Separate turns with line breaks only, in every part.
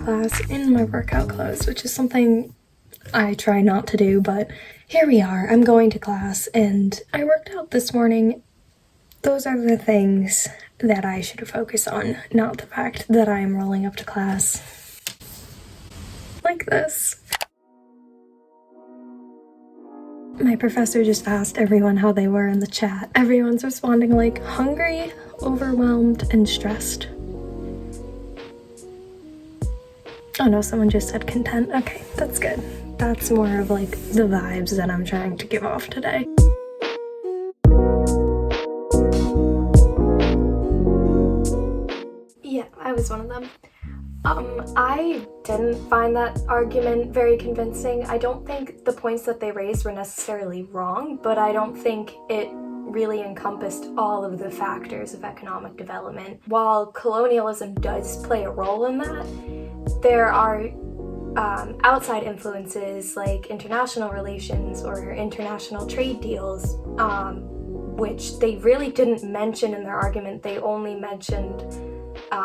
class in my workout clothes, which is something I try not to do, but here we are. I'm going to class and I worked out this morning. Those are the things that I should focus on, not the fact that I am rolling up to class like this. My professor just asked everyone how they were in the chat. Everyone's responding like hungry, overwhelmed, and stressed. Oh no, someone just said content. Okay, that's good. That's more of like the vibes that I'm trying to give off today. Yeah, I was one of them. I didn't find that argument very convincing. I don't think the points that they raised were necessarily wrong, but I don't think it really encompassed all of the factors of economic development. While colonialism does play a role in that, there are outside influences like international relations or international trade deals, which they really didn't mention in their argument. They only mentioned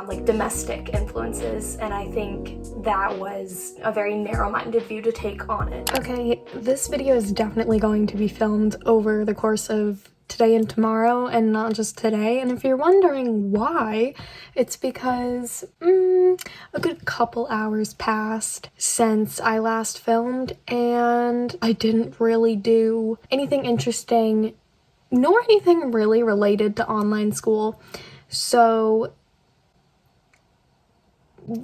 like domestic influences, and I think that was a very narrow-minded view to take on it. Okay, this video is definitely going to be filmed over the course of today and tomorrow, and not just today. And if you're wondering why, it's because a good couple hours passed since I last filmed, and I didn't really do anything interesting, nor anything really related to online school. So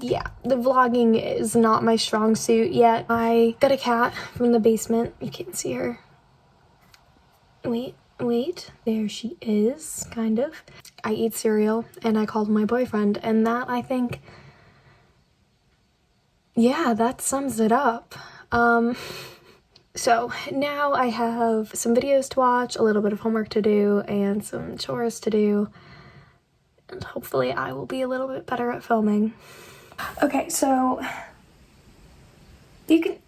yeah, the vlogging is not my strong suit yet. I got a cat from the basement. You can't see her. Wait, there she is, kind of. I eat cereal and I called my boyfriend, and that, I think, yeah, that sums it up. So now I have some videos to watch, a little bit of homework to do, and some chores to do, and hopefully I will be a little bit better at filming. Okay, so you can,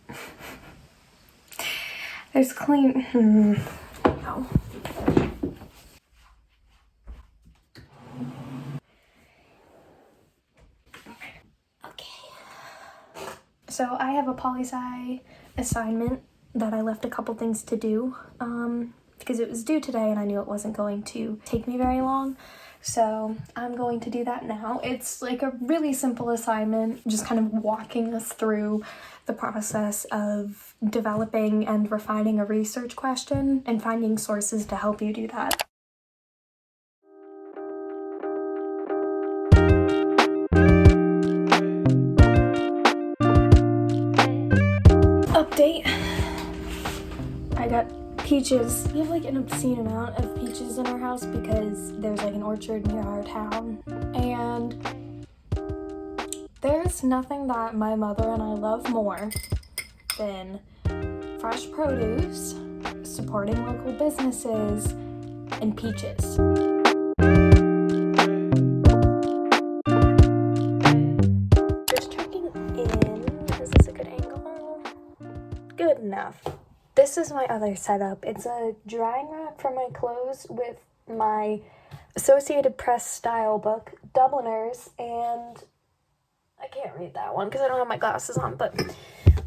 there's clean, no. Okay. So I have a poli-sci assignment that I left a couple things to do, because it was due today and I knew it wasn't going to take me very long. So I'm going to do that now. It's like a really simple assignment, just kind of walking us through the process of developing and refining a research question and finding sources to help you do that. Update. I got peaches. We have like an obscene amount of peaches in our house because there's like an orchard near our town, and there's nothing that my mother and I love more than fresh produce, supporting local businesses, and peaches. Just checking in. Is this a good angle? Good enough. This is my other setup. It's a drying rack for my clothes with my Associated Press style book, Dubliners, and I can't read that one because I don't have my glasses on, but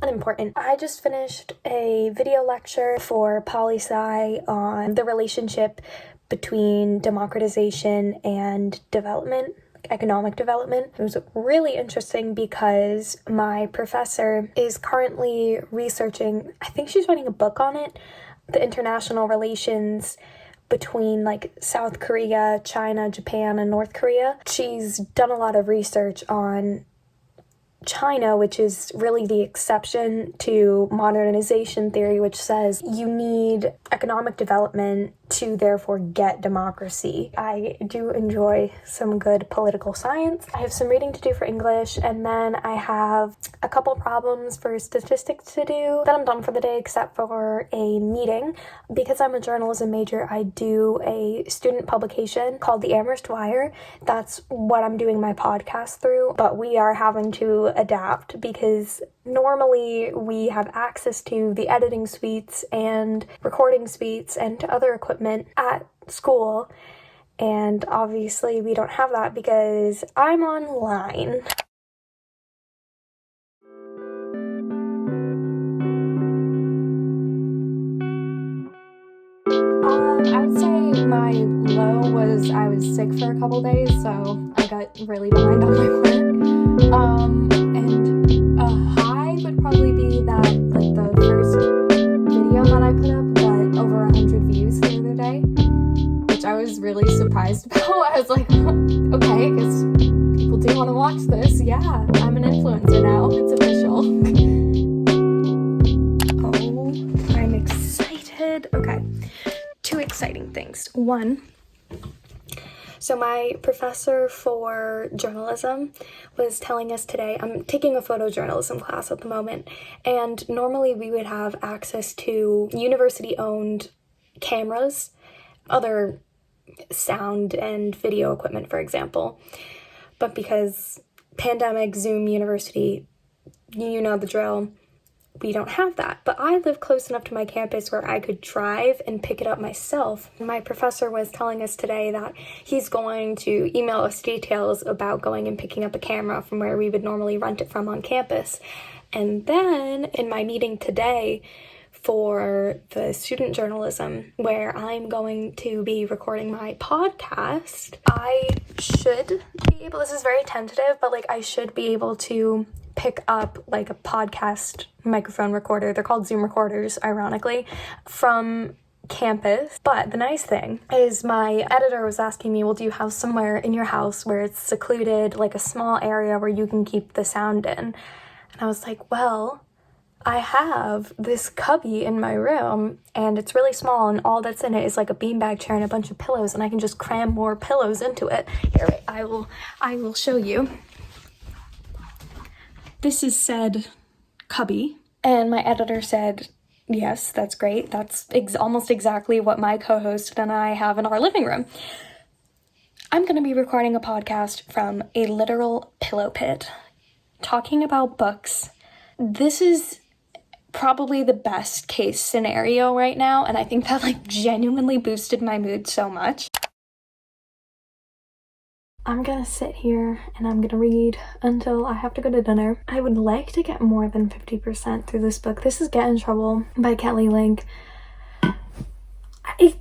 unimportant. I just finished a video lecture for poli-sci on the relationship between democratization and development, economic development. It was really interesting because my professor is currently researching, I think she's writing a book on it, the international relations between like South Korea, China, Japan, and North Korea. She's done a lot of research on China, which is really the exception to modernization theory, which says you need economic development to therefore get democracy. I do enjoy some good political science. I have some reading to do for English, and then I have a couple problems for statistics to do. Then I'm done for the day except for a meeting. Because I'm a journalism major, I do a student publication called the Amherst Wire. That's what I'm doing my podcast through, but we are having to adapt because normally we have access to the editing suites and recording suites and to other equipment at school, and obviously we don't have that because I'm online. was sick for a couple days, so I got really behind on my work. And a high would probably be that, like, the first video that I put up got over 100 views the other day, which I was really surprised about. I was like, okay, because people do want to watch this. Yeah, I'm an influencer now. It's official. Oh, I'm excited. Okay, 2 exciting things. One, so my professor for journalism was telling us today, I'm taking a photojournalism class at the moment, and normally we would have access to university-owned cameras, other sound and video equipment, for example. But because pandemic, Zoom, university, you know the drill, we don't have that. But I live close enough to my campus where I could drive and pick it up myself. My professor was telling us today that he's going to email us details about going and picking up a camera from where we would normally rent it from on campus. And then in my meeting today for the student journalism, where I'm going to be recording my podcast, I should be able, this is very tentative, but like I should be able to pick up like a podcast microphone recorder. They're called Zoom recorders, ironically, from campus. But the nice thing is my editor was asking me, well, do you have somewhere in your house where it's secluded, like a small area where you can keep the sound in? And I was like, well, I have this cubby in my room and it's really small and all that's in it is like a beanbag chair and a bunch of pillows, and I can just cram more pillows into it. Here, wait, I will show you. This is said cubby, and my editor said, yes, that's great. That's almost exactly what my co-host and I have in our living room. I'm going to be recording a podcast from a literal pillow pit, talking about books. This is probably the best case scenario right now, and I think that like genuinely boosted my mood so much. I'm gonna sit here and I'm gonna read until I have to go to dinner. I would like to get more than 50% through this book. This is Get in Trouble by Kelly Link. I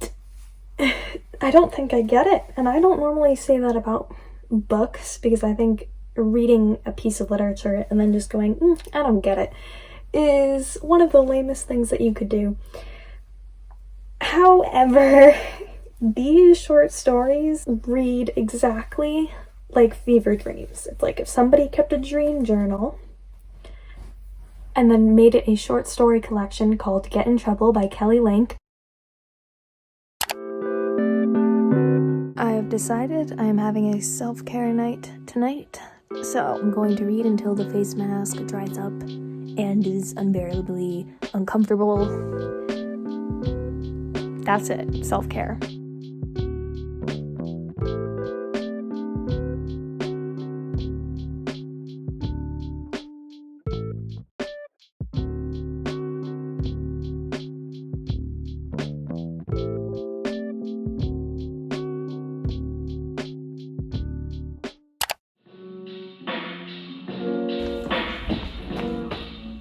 don't think I get it, and I don't normally say that about books because I think reading a piece of literature and then just going, I don't get it, is one of the lamest things that you could do. However, these short stories read exactly like fever dreams. It's like if somebody kept a dream journal and then made it a short story collection called Get in Trouble by Kelly Link. I have decided I am having a self-care night tonight, so I'm going to read until the face mask dries up and is unbearably uncomfortable. That's it, self-care.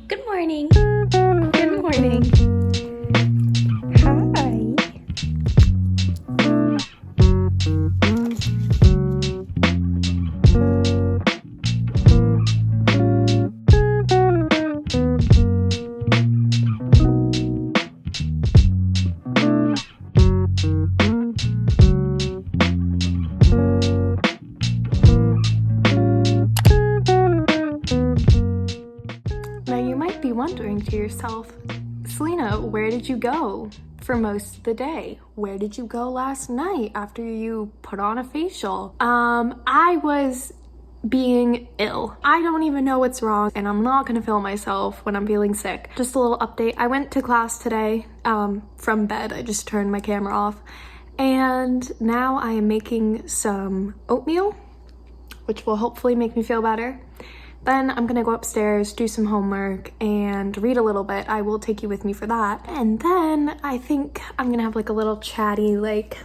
Good morning. Good morning. Hi. Now you might be wondering to yourself, Selena, where did you go for most of the day? Where did you go last night after you put on a facial? I was being ill. I don't even know what's wrong, and I'm not gonna film myself when I'm feeling sick. Just a little update. I went to class today from bed. I just turned my camera off, and now I am making some oatmeal, which will hopefully make me feel better. Then I'm gonna go upstairs, do some homework, and read a little bit. I will take you with me for that. And then I think I'm gonna have like a little chatty, like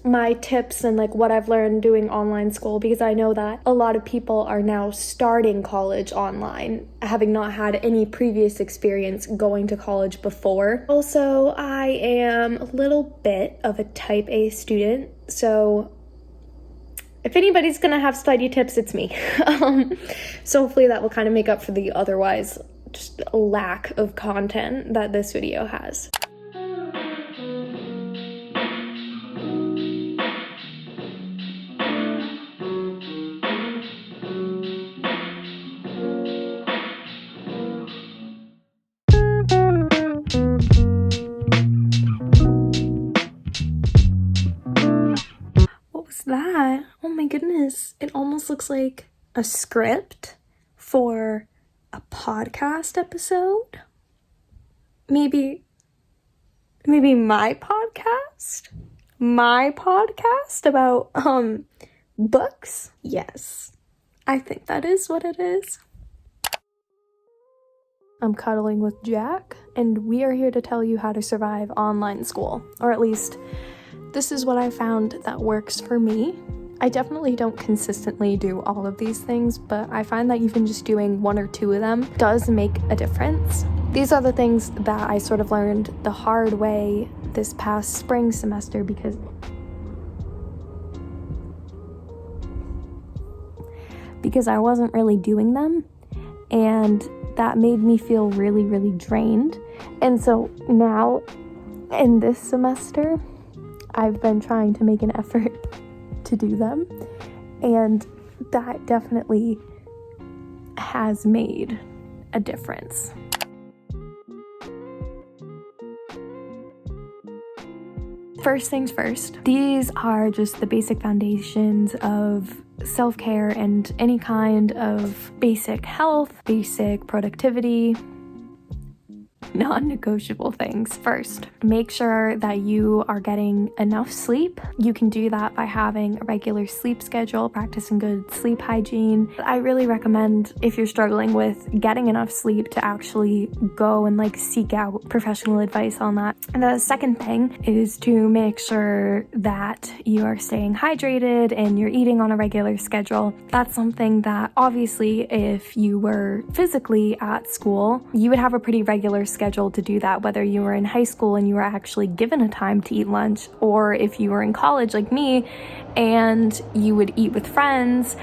my tips and like what I've learned doing online school, because I know that a lot of people are now starting college online, having not had any previous experience going to college before. Also, I am a little bit of a type A student, so if anybody's gonna have study tips, it's me. So hopefully that will kind of make up for the otherwise just lack of content that this video has. What was that? Oh my goodness. It almost looks like a script for a podcast episode. Maybe my podcast? My podcast about books? Yes. I think that is what it is. I'm cuddling with Jack, and we are here to tell you how to survive online school. Or at least, this is what I found that works for me. I definitely don't consistently do all of these things, but I find that even just doing one or two of them does make a difference. These are the things that I sort of learned the hard way this past spring semester because I wasn't really doing them, and that made me feel really, really drained. And so now, in this semester, I've been trying to make an effort to do them, and that definitely has made a difference. First things first, these are just the basic foundations of self-care and any kind of basic health, basic productivity, non-negotiable things. First, make sure that you are getting enough sleep. You can do that by having a regular sleep schedule, practicing good sleep hygiene. I really recommend, if you're struggling with getting enough sleep, to actually go and seek out professional advice on that. And the second thing is to make sure that you are staying hydrated and you're eating on a regular schedule. That's something that obviously if you were physically at school, you would have a pretty regular schedule to do that, whether you were in high school and you were actually given a time to eat lunch, or if you were in college like me and you would eat with friends,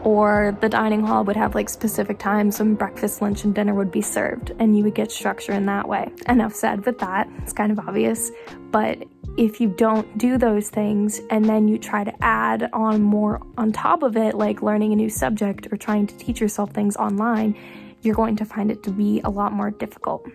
or the dining hall would have specific times when breakfast, lunch, and dinner would be served, and you would get structure in that way. Enough said with that. It's kind of obvious, but if you don't do those things and then you try to add on more on top of it, like learning a new subject or trying to teach yourself things online, you're going to find it to be a lot more difficult.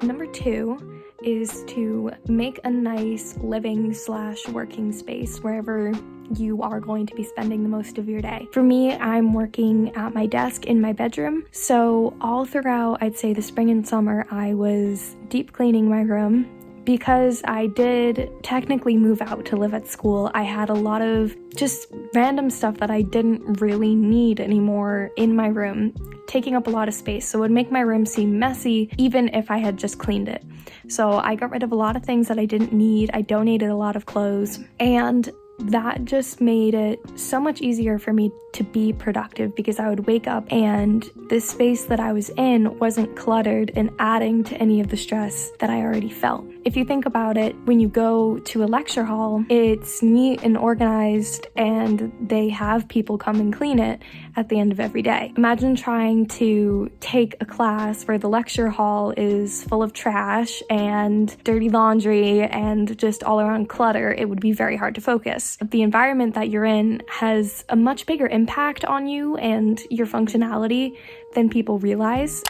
Number 2 is to make a nice living/working space wherever you are going to be spending the most of your day. For me, I'm working at my desk in my bedroom, so all throughout, I'd say the spring and summer, I was deep cleaning my room. Because I did technically move out to live at school, I had a lot of just random stuff that I didn't really need anymore in my room, taking up a lot of space. So it would make my room seem messy, even if I had just cleaned it. So I got rid of a lot of things that I didn't need. I donated a lot of clothes, and that just made it so much easier for me to be productive, because I would wake up and the space that I was in wasn't cluttered and adding to any of the stress that I already felt. If you think about it, when you go to a lecture hall, it's neat and organized and they have people come and clean it at the end of every day. Imagine trying to take a class where the lecture hall is full of trash and dirty laundry and just all around clutter. It would be very hard to focus. The environment that you're in has a much bigger impact on you and your functionality than people realize.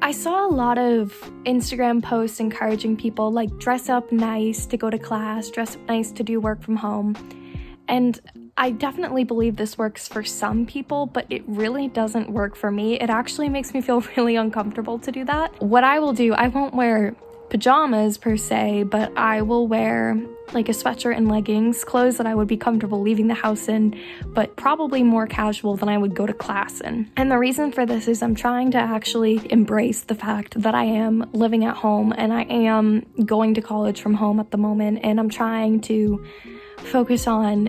I saw a lot of Instagram posts encouraging people dress up nice to go to class, dress up nice to do work from home. And I definitely believe this works for some people, but it really doesn't work for me. It actually makes me feel really uncomfortable to do that. What I will do, I won't wear pajamas per se, but I will wear a sweatshirt and leggings, clothes that I would be comfortable leaving the house in, but probably more casual than I would go to class in. And the reason for this is I'm trying to actually embrace the fact that I am living at home and I am going to college from home at the moment, and I'm trying to focus on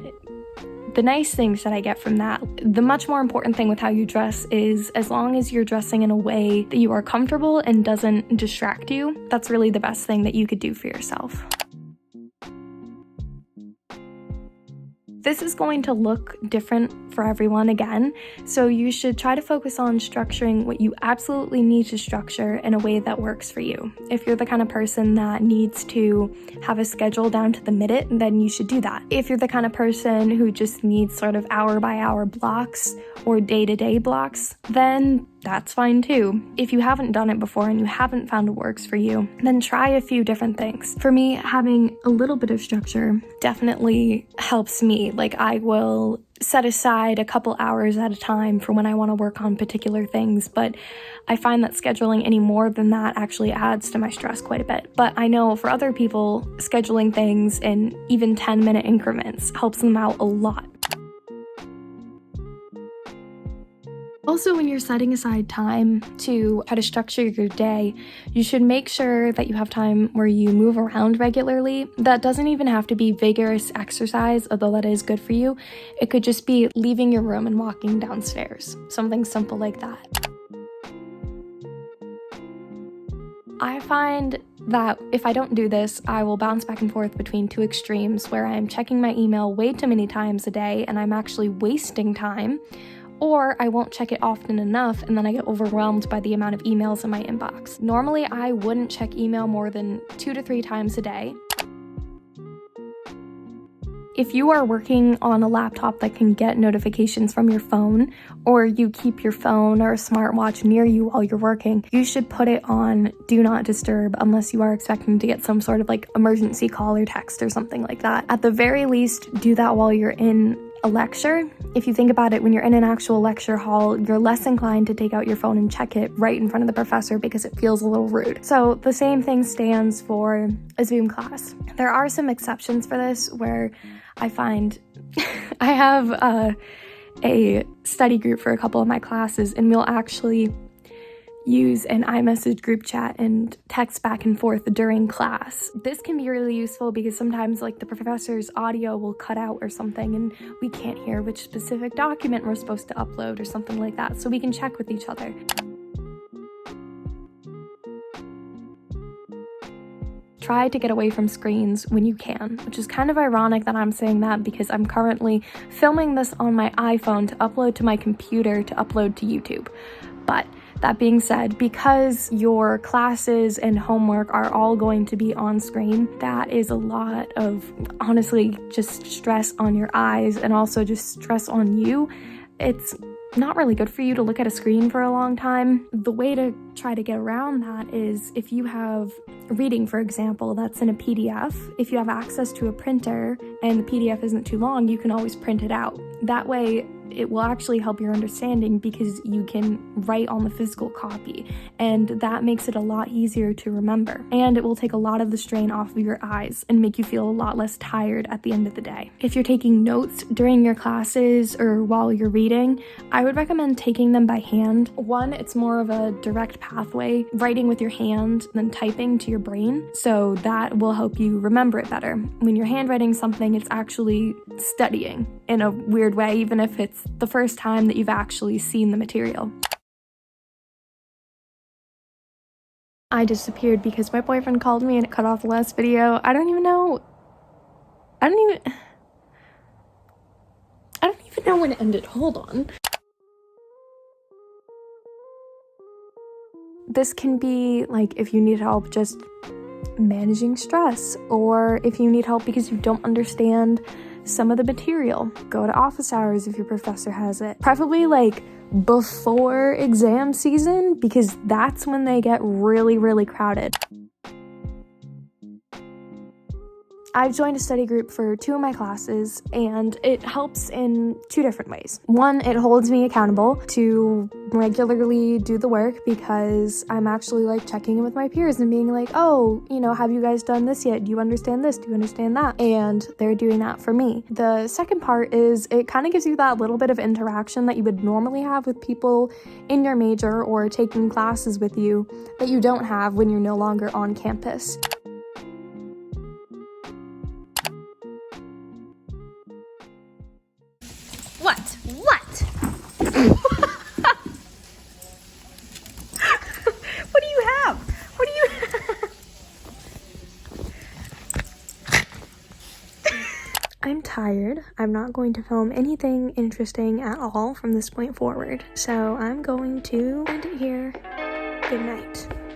the nice things that I get from that, the much more important thing with how you dress is as long as you're dressing in a way that you are comfortable and doesn't distract you, that's really the best thing that you could do for yourself. This is going to look different for everyone again, so you should try to focus on structuring what you absolutely need to structure in a way that works for you. If you're the kind of person that needs to have a schedule down to the minute, then you should do that. If you're the kind of person who just needs sort of hour-by-hour blocks or day-to-day blocks, then that's fine too. If you haven't done it before and you haven't found what works for you, then try a few different things. For me, having a little bit of structure definitely helps me. Like, I will set aside a couple hours at a time for when I want to work on particular things, but I find that scheduling any more than that actually adds to my stress quite a bit. But I know for other people, scheduling things in even 10-minute increments helps them out a lot. Also, when you're setting aside time to try to structure your day, you should make sure that you have time where you move around regularly. That doesn't even have to be vigorous exercise, although that is good for you. It could just be leaving your room and walking downstairs. Something simple like that. I find that if I don't do this, I will bounce back and forth between two extremes where I'm checking my email way too many times a day and I'm actually wasting time, or I won't check it often enough and then I get overwhelmed by the amount of emails in my inbox. Normally, I wouldn't check email more than 2 to 3 times a day. If you are working on a laptop that can get notifications from your phone, or you keep your phone or a smartwatch near you while you're working, you should put it on Do Not Disturb unless you are expecting to get some sort of like emergency call or text or something like that. At the very least, do that while you're in a lecture. If you think about it, when you're in an actual lecture hall, you're less inclined to take out your phone and check it right in front of the professor because it feels a little rude. So the same thing stands for a Zoom class. There are some exceptions for this where I find I have a study group for a couple of my classes, and we'll actually use an iMessage group chat and text back and forth during class. This can be really useful because sometimes like the professor's audio will cut out or something and we can't hear which specific document we're supposed to upload or something like that, so we can check with each other. Try to get away from screens when you can, which is kind of ironic that I'm saying that because I'm currently filming this on my iPhone to upload to my computer to upload to YouTube. But that being said, because your classes and homework are all going to be on screen, that is a lot of, honestly, just stress on your eyes and also just stress on you. It's not really good for you to look at a screen for a long time. The way to try to get around that is if you have reading, for example, that's in a PDF, if you have access to a printer and the PDF isn't too long, you can always print it out. That way, it will actually help your understanding because you can write on the physical copy, and that makes it a lot easier to remember. And it will take a lot of the strain off of your eyes and make you feel a lot less tired at the end of the day. If you're taking notes during your classes or while you're reading, I would recommend taking them by hand. One, it's more of a direct pathway, writing with your hand than typing to your brain, so that will help you remember it better. When you're handwriting something, it's actually studying in a weird way, even if it's the first time that you've actually seen the material. I disappeared because my boyfriend called me and it cut off the last video. I don't even know when it ended. Hold on. This can be like if you need help just managing stress, or if you need help because you don't understand some of the material. Go to office hours if your professor has it. Preferably like before exam season, because that's when they get really, really crowded. I've joined a study group for 2 of my classes, and it helps in 2 different ways. One, it holds me accountable to regularly do the work because I'm actually like checking in with my peers and being like, oh, have you guys done this yet? Do you understand this? Do you understand that? And they're doing that for me. The second part is it kind of gives you that little bit of interaction that you would normally have with people in your major or taking classes with you that you don't have when you're no longer on campus. What? What? What do you have? What do you have? I'm tired. I'm not going to film anything interesting at all from this point forward. So I'm going to end it here. Good night.